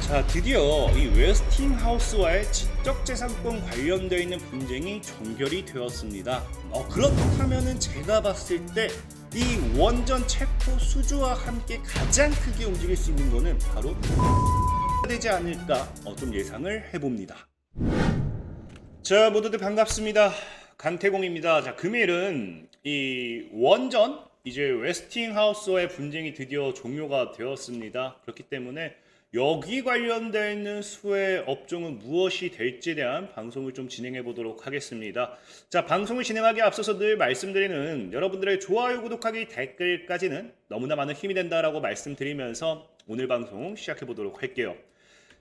자, 드디어 이 웨스팅하우스와의 지적재산권 관련되어 있는 분쟁이 종결이 되었습니다. 그렇다면은 제가 봤을 때 이 원전 체포 수주와 함께 가장 크게 움직일 수 있는 거는 바로 되지 않을까 좀 예상을 해봅니다. 자, 모두들 반갑습니다. 강태공입니다. 자, 금일은 이 원전 이제 웨스팅하우스와의 분쟁이 드디어 종료가 되었습니다. 그렇기 때문에 여기 관련되어 있는 수의 업종은 무엇이 될지에 대한 방송을 좀 진행해 보도록 하겠습니다. 자, 방송을 진행하기에 앞서서 늘 말씀드리는 여러분들의 좋아요, 구독하기, 댓글까지는 너무나 많은 힘이 된다라고 말씀드리면서 오늘 방송 시작해 보도록 할게요.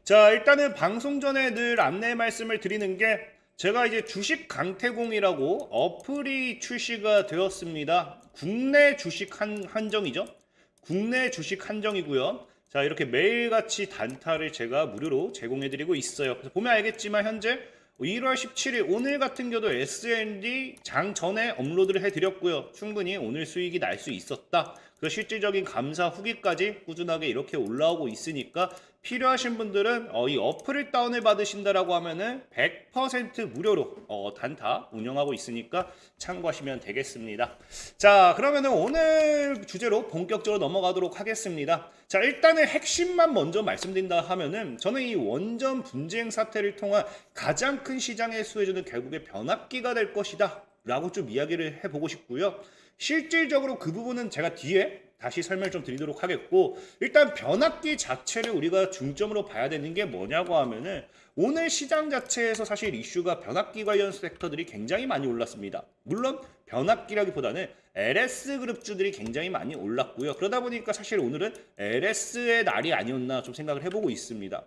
자, 일단은 방송 전에 늘 안내 말씀을 드리는 게 제가 이제 주식 강태공이라고 어플이 출시가 되었습니다. 국내 주식 한정이죠. 국내 주식 한정이고요. 자, 이렇게 매일같이 단타를 제가 무료로 제공해드리고 있어요. 그래서 보면 알겠지만 현재 1월 17일 오늘 같은 경우도 SND 장 전에 업로드를 해드렸고요. 충분히 오늘 수익이 날 수 있었다. 그 실질적인 감사 후기까지 꾸준하게 이렇게 올라오고 있으니까 필요하신 분들은 이 어플을 다운을 받으신다라고 하면은 100% 무료로 단타 운영하고 있으니까 참고하시면 되겠습니다. 자, 그러면은 오늘 주제로 본격적으로 넘어가도록 하겠습니다. 자, 일단은 핵심만 먼저 말씀드린다 하면은 저는 이 원전 분쟁 사태를 통한 가장 큰 시장의 수혜주는 결국에 변압기가 될 것이다 라고 좀 이야기를 해보고 싶고요. 실질적으로 그 부분은 제가 뒤에 다시 설명을 좀 드리도록 하겠고, 일단 변압기 자체를 우리가 중점으로 봐야 되는 게 뭐냐고 하면은 오늘 시장 자체에서 사실 이슈가 변압기 관련 섹터들이 굉장히 많이 올랐습니다. 물론 변압기라기보다는 LS그룹주들이 굉장히 많이 올랐고요. 그러다 보니까 사실 오늘은 LS의 날이 아니었나 좀 생각을 해보고 있습니다.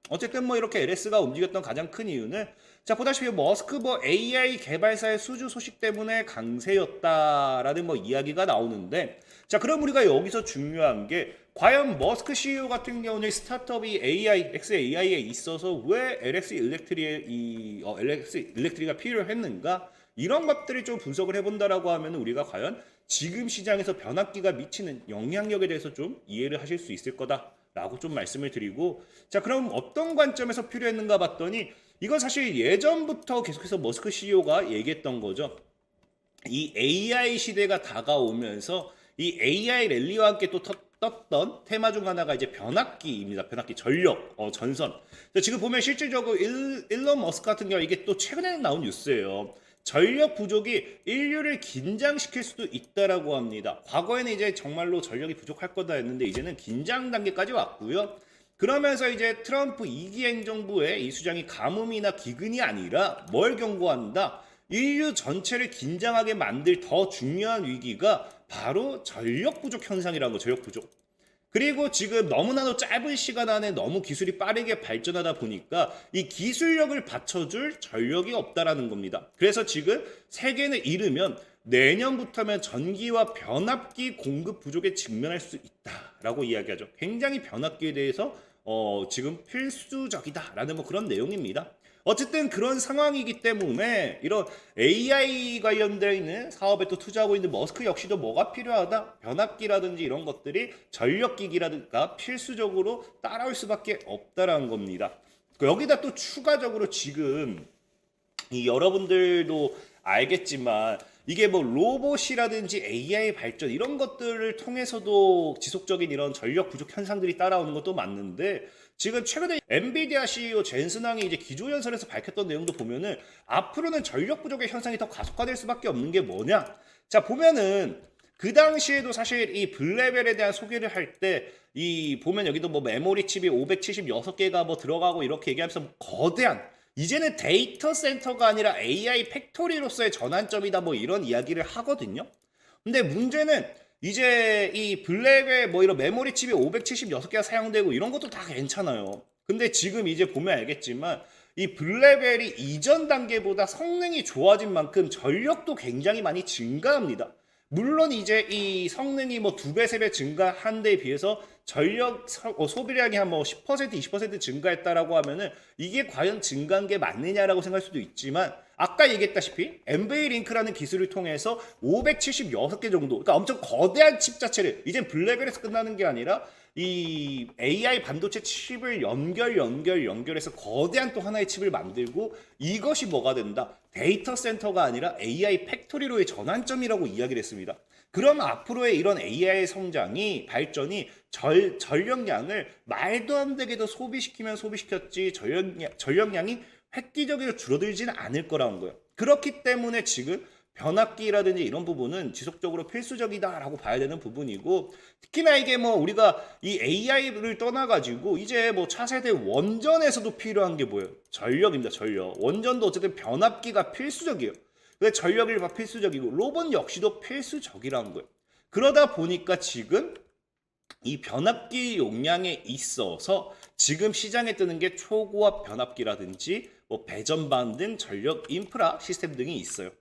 어쨌든 이렇게 LS가 움직였던 가장 큰 이유는 자, 보다시피 머스크 AI 개발사의 수주 소식 때문에 강세였다라는 이야기가 나오는데, 자, 그럼 우리가 여기서 중요한 게 과연 머스크 CEO 같은 경우는 스타트업이 XAI에 있어서 왜 LX 일렉트리가 필요했는가? 이런 것들을 좀 분석을 해본다라고 하면 우리가 과연 지금 시장에서 변압기가 미치는 영향력에 대해서 좀 이해를 하실 수 있을 거다라고 좀 말씀을 드리고, 자, 그럼 어떤 관점에서 필요했는가 봤더니 이건 사실 예전부터 계속해서 머스크 CEO가 얘기했던 거죠. 이 AI 시대가 다가오면서 이 AI 랠리와 함께 또 떴던 테마 중 하나가 이제 변압기입니다. 변압기, 전력, 전선. 지금 보면 실질적으로 일론 머스크 같은 경우 이게 또 최근에 나온 뉴스예요. 전력 부족이 인류를 긴장시킬 수도 있다라고 합니다. 과거에는 이제 정말로 전력이 부족할 거다 했는데 이제는 긴장 단계까지 왔고요. 그러면서 이제 트럼프 2기 행정부의 이 수장이 가뭄이나 기근이 아니라 뭘 경고한다? 인류 전체를 긴장하게 만들 더 중요한 위기가 바로 전력 부족 현상이라는 거, 전력 부족. 그리고 지금 너무나도 짧은 시간 안에 너무 기술이 빠르게 발전하다 보니까 이 기술력을 받쳐줄 전력이 없다라는 겁니다. 그래서 지금 세계는 이르면 내년부터면 전기와 변압기 공급 부족에 직면할 수 있다라고 이야기하죠. 굉장히 변압기에 대해서 지금 필수적이다라는 그런 내용입니다. 어쨌든 그런 상황이기 때문에 이런 AI 관련되어 있는 사업에 또 투자하고 있는 머스크 역시도 뭐가 필요하다? 변압기라든지 이런 것들이 전력기기라든가 필수적으로 따라올 수밖에 없다라는 겁니다. 여기다 또 추가적으로 지금 이 여러분들도 알겠지만 이게 로봇이라든지 AI 발전 이런 것들을 통해서도 지속적인 이런 전력 부족 현상들이 따라오는 것도 맞는데, 지금 최근에 엔비디아 CEO 젠슨 황이 이제 기조연설에서 밝혔던 내용도 보면은 앞으로는 전력 부족의 현상이 더 가속화될 수밖에 없는 게 뭐냐? 자, 보면은 그 당시에도 사실 이 블레벨에 대한 소개를 할 때 보면 여기도 메모리 칩이 576개가 들어가고 이렇게 얘기하면서 거대한, 이제는 데이터 센터가 아니라 AI 팩토리로서의 전환점이다 이런 이야기를 하거든요. 근데 문제는 이제 이 블랙에 이런 메모리 칩이 576개가 사용되고 이런 것도 다 괜찮아요. 근데 지금 이제 보면 알겠지만 이 블랙벨이 이전 단계보다 성능이 좋아진 만큼 전력도 굉장히 많이 증가합니다. 물론 이제 이 성능이 2배, 3배 증가한 데에 비해서 전력 소비량이 한 10%, 20% 증가했다라고 하면은 이게 과연 증가한 게 맞느냐라고 생각할 수도 있지만, 아까 얘기했다시피 NVLink 기술을 통해서 576개 정도, 그러니까 엄청 거대한 칩 자체를 이젠 블랙벨에서 끝나는 게 아니라 이 AI 반도체 칩을 연결해서 거대한 또 하나의 칩을 만들고 이것이 뭐가 된다? 데이터 센터가 아니라 AI 팩토리로의 전환점이라고 이야기를 했습니다. 그럼 앞으로의 이런 AI 성장이 발전이 전력량을 말도 안 되게도 소비시키면 소비시켰지 전력량이 획기적으로 줄어들지는 않을 거라는 거예요. 그렇기 때문에 지금 변압기라든지 이런 부분은 지속적으로 필수적이다라고 봐야 되는 부분이고, 특히나 이게 뭐 우리가 이 AI를 떠나가지고 이제 뭐 차세대 원전에서도 필요한 게 뭐예요? 전력입니다. 전력. 원전도 어쨌든 변압기가 필수적이에요. 그 전력이 필수적이고 로봇 역시도 필수적이라는 거예요. 그러다 보니까 지금 이 변압기 용량에 있어서 지금 시장에 뜨는 게 초고압 변압기라든지 뭐 배전반 등 전력 인프라 시스템 등이 있어요.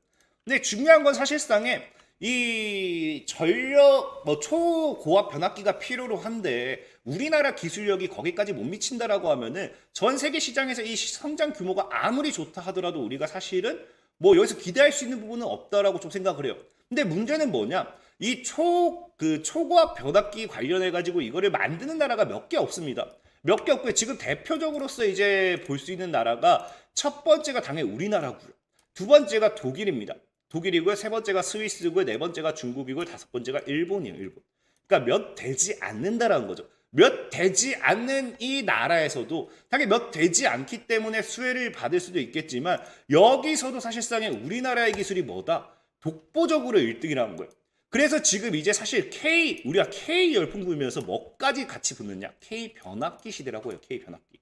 근데 중요한 건 사실상에 이 전력 뭐 초고압 변압기가 필요로 한데 우리나라 기술력이 거기까지 못 미친다라고 하면은 전 세계 시장에서 이 성장 규모가 아무리 좋다 하더라도 우리가 사실은 뭐 여기서 기대할 수 있는 부분은 없다라고 좀 생각을 해요. 근데 문제는 뭐냐? 이 초고압 변압기 관련해 가지고 이거를 만드는 나라가 몇 개 없습니다. 몇 개 없고요. 지금 대표적으로서 이제 볼 수 있는 나라가 첫 번째가 당연히 우리나라고요. 두 번째가 독일입니다. 독일이고요. 세 번째가 스위스고요. 네 번째가 중국이고요. 다섯 번째가 일본이에요. 일본. 그러니까 몇 되지 않는다라는 거죠. 몇 되지 않는 이 나라에서도 당연히 몇 되지 않기 때문에 수혜를 받을 수도 있겠지만 여기서도 사실상의 우리나라의 기술이 뭐다? 독보적으로 1등이라는 거예요. 그래서 지금 이제 사실 우리가 K 열풍 불면서 뭐까지 같이 붙느냐? K 변압기 시대라고 해요. K 변압기.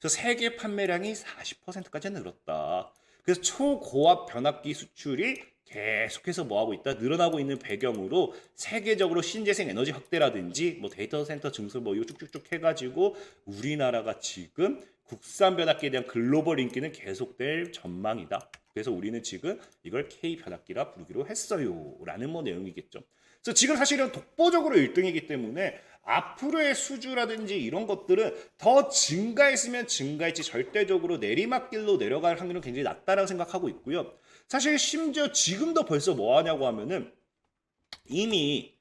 그래서 세계 판매량이 40%까지 늘었다. 그래서 초고압 변압기 수출이 계속해서 뭐하고 있다? 늘어나고 있는 배경으로 세계적으로 신재생 에너지 확대라든지 뭐 데이터 센터 증설 뭐 이거 쭉쭉쭉 해가지고 우리나라가 지금 국산 변압기에 대한 글로벌 인기는 계속될 전망이다. 그래서 우리는 지금 이걸 K 변압기라 부르기로 했어요. 라는 뭐 내용이겠죠. 그래서 지금 사실은 독보적으로 1등이기 때문에 앞으로의 수주라든지 이런 것들은 더 증가했으면 증가했지 절대적으로 내리막길로 내려갈 확률은 굉장히 낮다라고 생각하고 있고요. 사실 심지어 지금도 벌써 뭐 하냐고 하면은 이미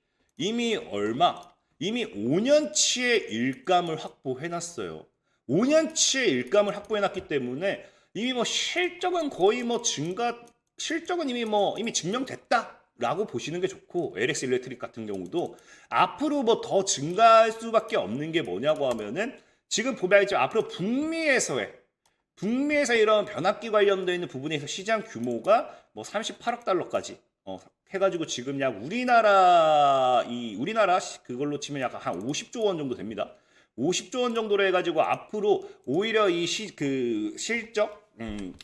5년치의 일감을 확보해놨어요. 5년치의 일감을 확보해놨기 때문에 이미 뭐 실적은 거의 뭐 실적은 이미 증명됐다라고 보시는 게 좋고, LX 일렉트릭 같은 경우도 앞으로 뭐 더 증가할 수밖에 없는 게 뭐냐고 하면은 지금 보면 이제 앞으로 북미에서 이런 변압기 관련되어 있는 부분에서 시장 규모가 뭐 38억 달러까지 해가지고 지금 약 우리나라 그걸로 치면 약 한 50조 원 정도 됩니다. 50조 원 정도로 해가지고 앞으로 오히려 이 실적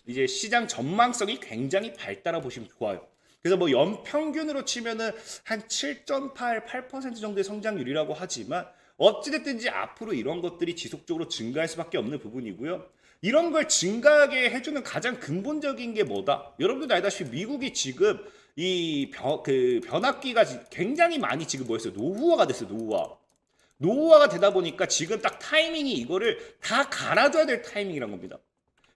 이제 시장 전망성이 굉장히 밝다라 보시면 좋아요. 그래서 뭐 연평균으로 치면은 한 7.8, 8% 정도의 성장률이라고 하지만 어찌됐든지 앞으로 이런 것들이 지속적으로 증가할 수밖에 없는 부분이고요. 이런 걸 증가하게 해주는 가장 근본적인 게 뭐다? 여러분들도 알다시피 미국이 지금 이 변압기가 굉장히 많이 지금 뭐였어요? 노후화가 됐어요. 노후화가 되다 보니까 지금 딱 타이밍이 이거를 다 갈아줘야 될 타이밍이란 겁니다.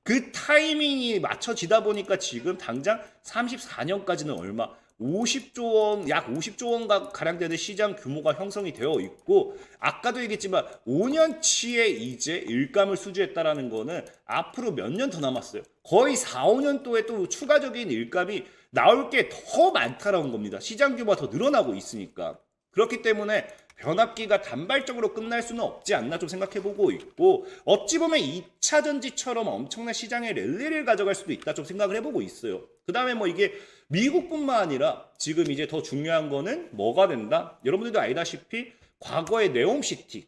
그 타이밍이 맞춰지다 보니까 지금 당장 34년까지는 얼마? 50조 원, 약 50조 원 가량 되는 시장 규모가 형성이 되어 있고, 아까도 얘기했지만 5년치에 이제 일감을 수주했다라는 거는 앞으로 몇 년 더 남았어요. 거의 4, 5년 또에 또 추가적인 일감이 나올 게 더 많다라는 겁니다. 시장 규모가 더 늘어나고 있으니까. 그렇기 때문에 변압기가 단발적으로 끝날 수는 없지 않나 좀 생각해보고 있고, 어찌 보면 2차 전지처럼 엄청난 시장의 랠리를 가져갈 수도 있다 좀 생각을 해보고 있어요. 그 다음에 뭐 이게 미국뿐만 아니라 지금 이제 더 중요한 거는 뭐가 된다? 여러분들도 알다시피 과거의 네옴시티,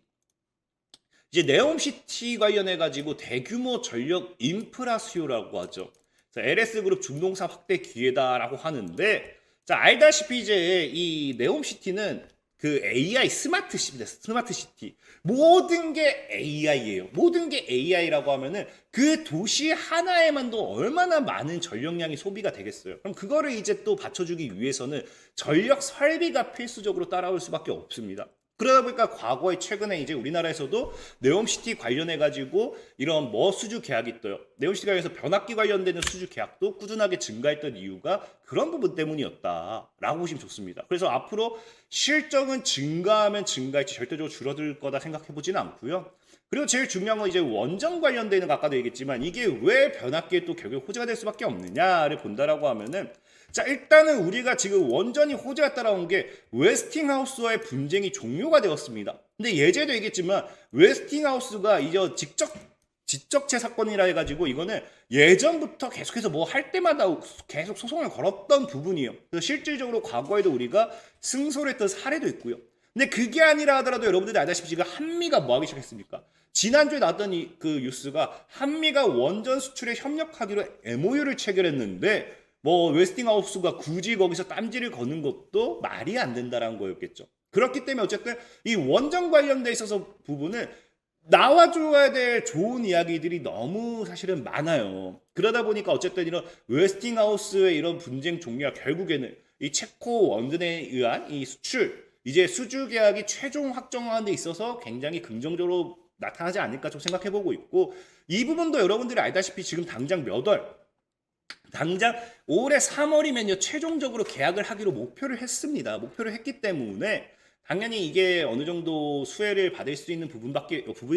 이제 네옴시티 관련해가지고 대규모 전력 인프라 수요라고 하죠. LS그룹 중동사 확대 기회다라고 하는데, 자, 알다시피 이제 이 네옴시티는 그 AI 스마트 시티. 모든 게 AI예요. 모든 게 AI라고 하면은 그 도시 하나에만도 얼마나 많은 전력량이 소비가 되겠어요. 그럼 그거를 이제 또 받쳐주기 위해서는 전력 설비가 필수적으로 따라올 수밖에 없습니다. 그러다 보니까 과거에 최근에 이제 우리나라에서도 네옴시티 관련해 가지고 이런 수주 계약이 떠요. 네옴시티 관련해서 변압기 관련되는 수주 계약도 꾸준하게 증가했던 이유가 그런 부분 때문이었다라고 보시면 좋습니다. 그래서 앞으로 실적은 증가하면 증가할지 절대적으로 줄어들 거다 생각해 보지는 않고요. 그리고 제일 중요한 건 이제 원전 관련되는 거 아까도 얘기했지만 이게 왜 변압기에 또 결국 호재가 될 수밖에 없느냐를 본다라고 하면은 자, 일단은 우리가 지금 원전이 호재가 따라온 게 웨스팅하우스와의 분쟁이 종료가 되었습니다. 근데 예제도 얘기했지만 웨스팅하우스가 이제 지적재 사건이라 해가지고 이거는 예전부터 계속해서 뭐 할 때마다 계속 소송을 걸었던 부분이에요. 그래서 실질적으로 과거에도 우리가 승소를 했던 사례도 있고요. 근데 그게 아니라 하더라도 여러분들이 알다시피 지금 한미가 뭐 하기 시작했습니까? 지난주에 나왔던 그 뉴스가 한미가 원전 수출에 협력하기로 MOU를 체결했는데 웨스팅하우스가 굳이 거기서 딴지를 거는 것도 말이 안 된다라는 거였겠죠. 그렇기 때문에 어쨌든 이 원전 관련돼 있어서 부분은 나와줘야 될 좋은 이야기들이 너무 사실은 많아요. 그러다 보니까 어쨌든 이런 웨스팅하우스의 이런 분쟁 종료가 결국에는 이 체코 원전에 의한 이 수출 이제 수주 계약이 최종 확정하는 데 있어서 굉장히 긍정적으로 나타나지 않을까 좀 생각해보고 있고 이 부분도 여러분들이 알다시피 지금 당장 당장 올해 3월이면요 최종적으로 계약을 하기로 목표를 했습니다. 목표를 했기 때문에 당연히 이게 어느 정도 수혜를 받을 수 있는 부분이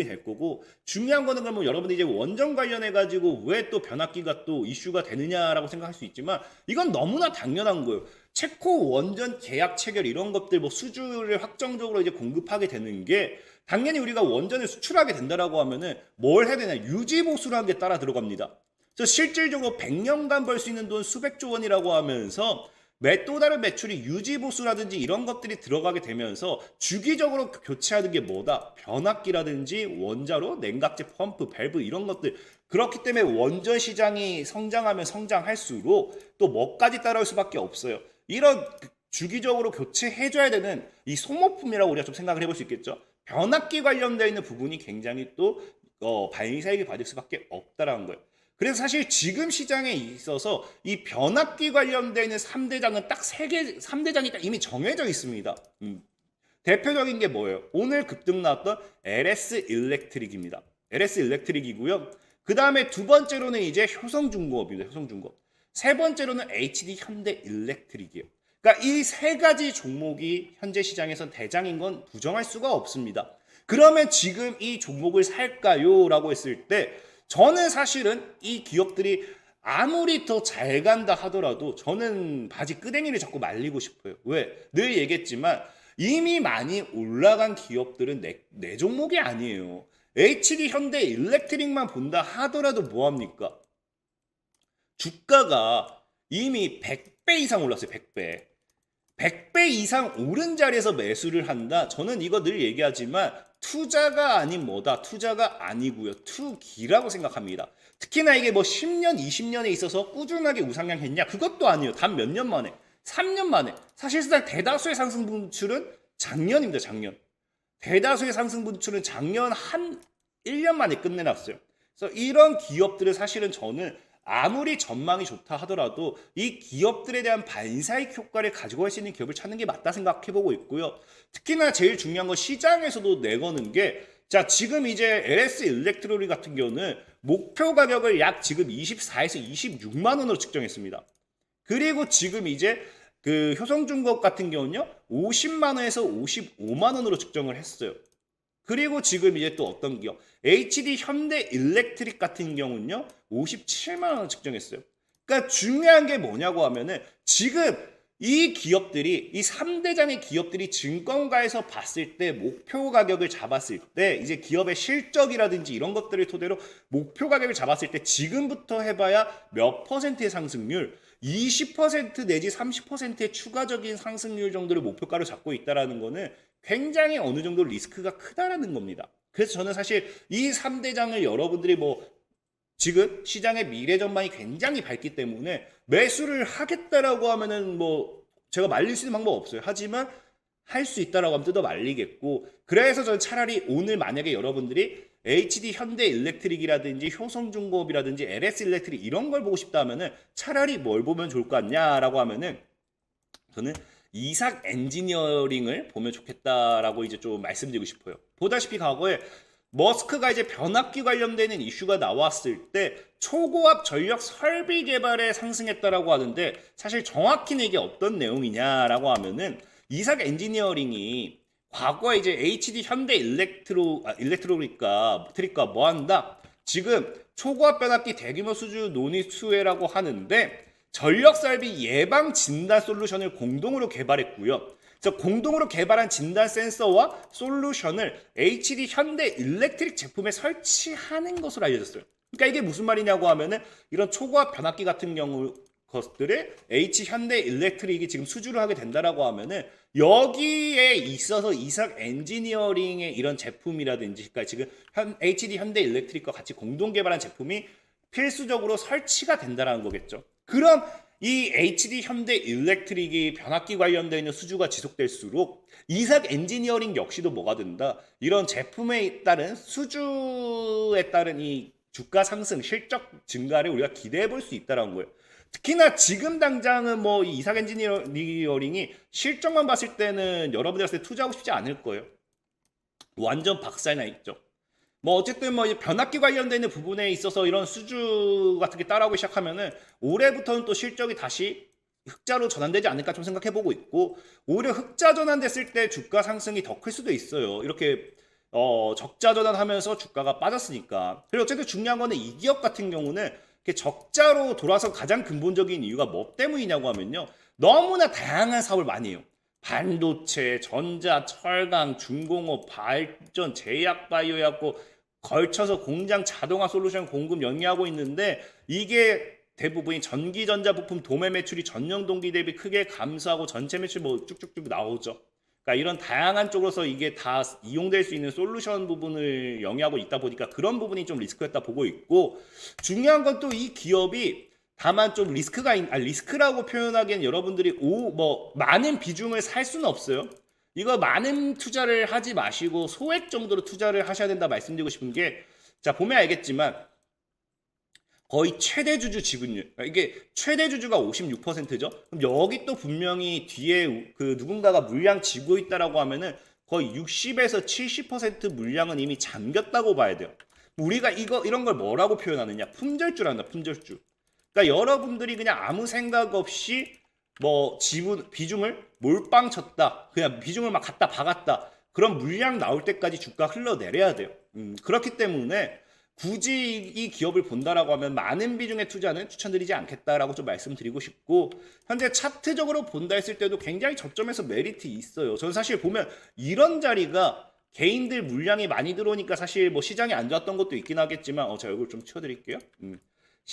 될 거고 중요한 거는 그러면 여러분들이 이제 원전 관련해 가지고 왜 또 변압기가 또 이슈가 되느냐라고 생각할 수 있지만 이건 너무나 당연한 거예요. 체코 원전 계약 체결 이런 것들 수주를 확정적으로 이제 공급하게 되는 게 당연히 우리가 원전을 수출하게 된다라고 하면은 뭘 해야 되냐 유지 보수라는 게 따라 들어갑니다. 그래서 실질적으로 100년간 벌 수 있는 돈 수백조 원이라고 하면서 또 다른 매출이 유지보수라든지 이런 것들이 들어가게 되면서 주기적으로 교체하는 게 뭐다? 변압기라든지 원자로 냉각제 펌프, 밸브 이런 것들 그렇기 때문에 원전 시장이 성장하면 성장할수록 또 뭐까지 따라올 수밖에 없어요. 이런 주기적으로 교체해줘야 되는 이 소모품이라고 우리가 좀 생각을 해볼 수 있겠죠. 변압기 관련되어 있는 부분이 굉장히 또 반사이익을 받을 수밖에 없다라는 거예요. 그래서 사실 지금 시장에 있어서 이 변압기 관련되어 있는 3대장은 딱 3대장이 딱 이미 정해져 있습니다. 대표적인 게 뭐예요? 오늘 급등 나왔던 LS 일렉트릭입니다. LS 일렉트릭이고요. 그 다음에 두 번째로는 이제 효성중공업입니다. 효성중공업. 세 번째로는 HD 현대 일렉트릭이에요. 그러니까 이 세 가지 종목이 현재 시장에서 대장인 건 부정할 수가 없습니다. 그러면 지금 이 종목을 살까요? 라고 했을 때 저는 사실은 이 기업들이 아무리 더 잘 간다 하더라도 저는 바지 끄댕이를 자꾸 말리고 싶어요. 왜? 늘 얘기했지만 이미 많이 올라간 기업들은 내 종목이 아니에요. HD 현대 일렉트릭만 본다 하더라도 뭐합니까? 주가가 이미 100배 이상 올랐어요. 100배. 100배 이상 오른 자리에서 매수를 한다. 저는 이거 늘 얘기하지만 투자가 아닌 뭐다? 투자가 아니고요. 투기라고 생각합니다. 특히나 이게 10년, 20년에 있어서 꾸준하게 우상향 했냐? 그것도 아니에요. 단 몇 년 만에. 3년 만에. 사실상 대다수의 상승 분출은 작년입니다. 작년. 대다수의 상승 분출은 작년 한 1년 만에 끝내놨어요. 그래서 이런 기업들을 사실은 저는 아무리 전망이 좋다 하더라도 이 기업들에 대한 반사익 효과를 가지고 갈 수 있는 기업을 찾는 게 맞다 생각해보고 있고요. 특히나 제일 중요한 건 시장에서도 내거는 게 자 지금 이제 LS 일렉트로닉 같은 경우는 목표 가격을 약 지금 24에서 26만 원으로 측정했습니다. 그리고 지금 이제 그 효성중공업 같은 경우는요 50만 원에서 55만 원으로 측정을 했어요. 그리고 지금 이제 또 어떤 기업 HD 현대 일렉트릭 같은 경우는요 57만 원을 측정했어요. 그러니까 중요한 게 뭐냐고 하면은 지금 이 기업들이 이 3대장의 기업들이 증권가에서 봤을 때 목표 가격을 잡았을 때 이제 기업의 실적이라든지 이런 것들을 토대로 목표 가격을 잡았을 때 지금부터 해봐야 몇 퍼센트의 상승률 20% 내지 30%의 추가적인 상승률 정도를 목표가로 잡고 있다는 거는 굉장히 어느 정도 리스크가 크다라는 겁니다. 그래서 저는 사실 이 3대장을 여러분들이 지금 시장의 미래 전망이 굉장히 밝기 때문에 매수를 하겠다라고 하면은 제가 말릴 수 있는 방법 없어요. 하지만 할 수 있다라고 하면 뜯어 말리겠고 그래서 저는 차라리 오늘 만약에 여러분들이 HD 현대 일렉트릭이라든지 효성중공업이라든지 LS 일렉트릭 이런 걸 보고 싶다 하면은 차라리 뭘 보면 좋을 것 같냐라고 하면은 저는 이삭 엔지니어링을 보면 좋겠다라고 이제 좀 말씀드리고 싶어요. 보다시피 과거에 머스크가 이제 변압기 관련되는 이슈가 나왔을 때 초고압 전력 설비 개발에 상승했다라고 하는데 사실 정확히는 이게 어떤 내용이냐라고 하면은 이삭 엔지니어링이 과거에 이제 HD 현대 일렉트로니까 뭐 한다? 지금 초고압 변압기 대규모 수주 논의 수혜라고 하는데 전력 설비 예방 진단 솔루션을 공동으로 개발했고요. 그래서 공동으로 개발한 진단 센서와 솔루션을 HD 현대 일렉트릭 제품에 설치하는 것으로 알려졌어요. 그러니까 이게 무슨 말이냐고 하면은 이런 초고압 변압기 같은 경우 것들을 H 현대 일렉트릭이 지금 수주를 하게 된다라고 하면은 여기에 있어서 이삭 엔지니어링의 이런 제품이라든지 그러니까 지금 HD 현대 일렉트릭과 같이 공동 개발한 제품이 필수적으로 설치가 된다라는 거겠죠. 그럼 이 HD 현대 일렉트릭이 변압기 관련되어 있는 수주가 지속될수록 이삭 엔지니어링 역시도 뭐가 된다? 이런 제품에 따른 수주에 따른 이 주가 상승, 실적 증가를 우리가 기대해 볼 수 있다는 거예요. 특히나 지금 당장은 뭐 이 이삭 엔지니어링이 실적만 봤을 때는 여러분들한테 투자하고 싶지 않을 거예요. 완전 박살나 있죠. 뭐 어쨌든 뭐 변압기 관련되는 부분에 있어서 이런 수주 같은 게 따라오기 시작하면은 올해부터는 또 실적이 다시 흑자로 전환되지 않을까 좀 생각해 보고 있고 오히려 흑자 전환됐을 때 주가 상승이 더 클 수도 있어요. 이렇게 적자 전환하면서 주가가 빠졌으니까. 그리고 어쨌든 중요한 거는 이 기업 같은 경우는 적자로 돌아서 가장 근본적인 이유가 뭐 때문이냐고 하면요. 너무나 다양한 사업을 많이 해요. 반도체, 전자, 철강, 중공업, 발전, 제약 바이오약고 걸쳐서 공장 자동화 솔루션 공급 영위하고 있는데 이게 대부분이 전기전자 부품 도매 매출이 전년 동기 대비 크게 감소하고 전체 매출 뭐 쭉쭉쭉 나오죠. 그러니까 이런 다양한 쪽으로서 이게 다 이용될 수 있는 솔루션 부분을 영위하고 있다 보니까 그런 부분이 좀 리스크였다 보고 있고 중요한 건 또 이 기업이 다만 좀 리스크라고 표현하기엔 여러분들이 많은 비중을 살 수는 없어요. 이거 많은 투자를 하지 마시고 소액 정도로 투자를 하셔야 된다 말씀드리고 싶은 게 자 보면 알겠지만 거의 최대 주주 지분율 이게 최대 주주가 56%죠. 그럼 여기 또 분명히 뒤에 그 누군가가 물량 지고 있다라고 하면은 거의 60에서 70% 물량은 이미 잠겼다고 봐야 돼요. 우리가 이런 걸 뭐라고 표현하느냐? 품절주란다, 품절주. 그러니까 여러분들이 그냥 아무 생각 없이 뭐 지분 비중을 몰빵 쳤다. 그냥 비중을 막 갖다 박았다. 그런 물량 나올 때까지 주가 흘러내려야 돼요. 그렇기 때문에 굳이 이 기업을 본다라고 하면 많은 비중의 투자는 추천드리지 않겠다라고 좀 말씀드리고 싶고 현재 차트적으로 본다 했을 때도 굉장히 저점에서 메리트 있어요. 저는 사실 보면 이런 자리가 개인들 물량이 많이 들어오니까 사실 뭐 시장이 안 좋았던 것도 있긴 하겠지만 제가 얼굴 좀 치워드릴게요.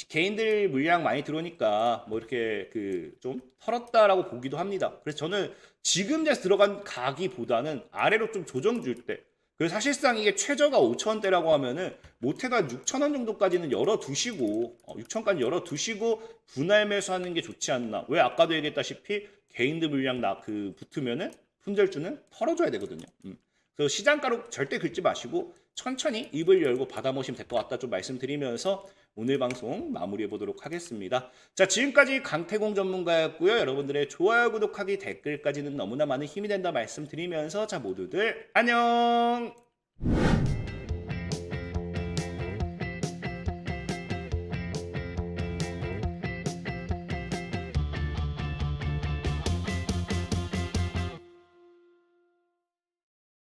개인들 물량 많이 들어오니까 뭐 이렇게 그 좀 털었다라고 보기도 합니다. 그래서 저는 지금 들어간 가기보다는 아래로 좀 조정 줄 때 그래서 사실상 이게 최저가 5,000원대라고 하면은 못해도 6,000원 정도까지는 열어두시고 6,000원까지 열어두시고 분할 매수하는 게 좋지 않나. 왜 아까도 얘기했다시피 개인들 물량 붙으면은 품절주는 털어줘야 되거든요. 그래서 시장가로 절대 긁지 마시고 천천히 입을 열고 받아보시면 될 것 같다 좀 말씀드리면서 오늘 방송 마무리해 보도록 하겠습니다. 자, 지금까지 강태공 전문가였고요. 여러분들의 좋아요, 구독하기, 댓글까지는 너무나 많은 힘이 된다 말씀드리면서 자, 모두들 안녕!